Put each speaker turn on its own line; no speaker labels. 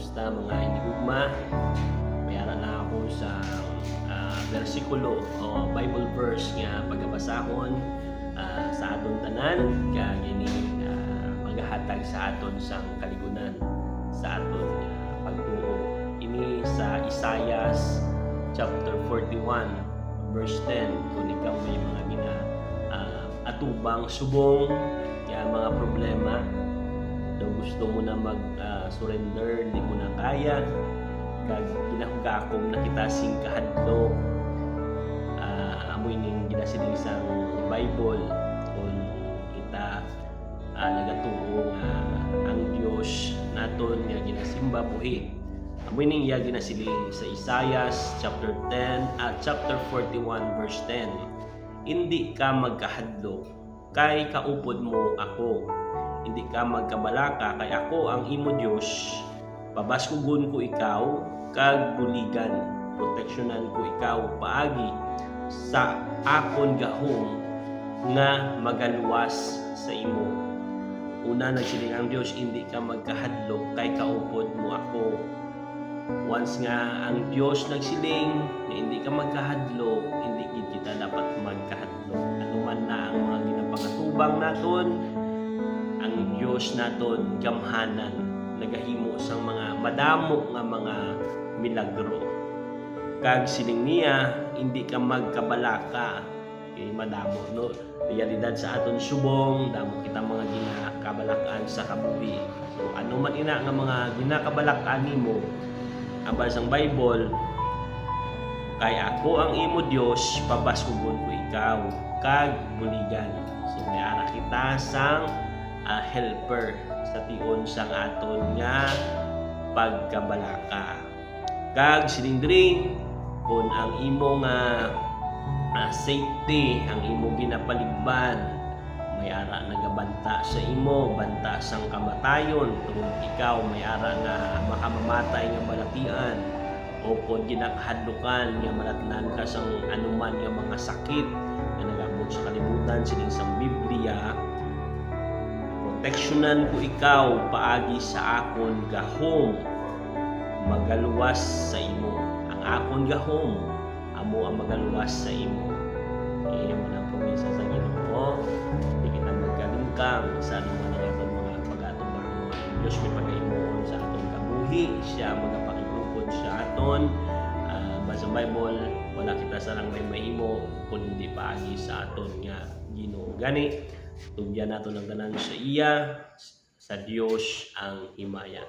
Kumusta mga hinigugma? Mayara na ako sa bersikulo o Bible verse nga pagabasahon sa aton tanan kag ini magahatag sa aton sang kaligunan sa aton pagtuo. Ini sa Isaiah chapter 41 verse 10 kung ikaw may mga atubang subong kaya mga problema na gusto mo na mag-surrender, hindi mo na kaya kag ginahugakong na kita sing kahadlok amoy ning ginasiling sang Bible kung kita nagatuo nga ang Dios naton nga ginasimba buhi amoy ning iya ginasiling sa Isaiah chapter 41 verse 10. Hindi ka magkahadlok kay kaupod mo ako, hindi ka magkabalaka kay ako ang imo Dios. Pabaskugon ko ikaw kag buligan, proteksyonan ko ikaw paagi sa akon gahom nga magaluwas sa imo. Una nagsiling ang Dios, hindi ka magkahadlok kay kaupod mo ako. Once nga ang Dios nagsiling na hindi ka magkahadlok, hindi kita dapat magkahadlok. Ano man na ang mga ginapangatubang naton, ang Dios naton gamhanan nagahimo sang mga madamo nga mga milagro. Kag siling niya hindi ka magkabalaka kay madamo no. Realidad sa aton subong damo kita mga ginakabalakan sa kabuhi. So ano man ina nga mga ginakabalakan nimo abal sang Bible kay ako ang imo Dios pabaskugon ko ikaw kag buligan. So may ara kita sang helper sa tion sang aton nga pagkabalaka. Kag silindring kun ang imo nga safety ang imo ginapaligban may ara nagabanta sa imo, banta sang kamatayon tungod ikaw may ara nga makamamatay nga balatian o kung ginakahadlukan nga malatnan ka sang anuman nga mga sakit nga nagabot sa kalibutan sining sang Biblia. Proteksyonan ko ikaw paagi sa akon gahom magaluwas sa imo. Ang akon gahom amo ang magaluwas sa imo. Imo na promesa sa Ginoo. Di kita magkalungkang sa anuman ang aton mga pag-atubang mo. Diyos may pag-imuon sa aton kabuhi. Siya magapakilungkod sa aton. Sa Bible wala kita sarang may mahimo kung hindi paagi sa aton nga Ginoo. Gani tugyan nato ng tanan sa iya, sa Dios ang himaya.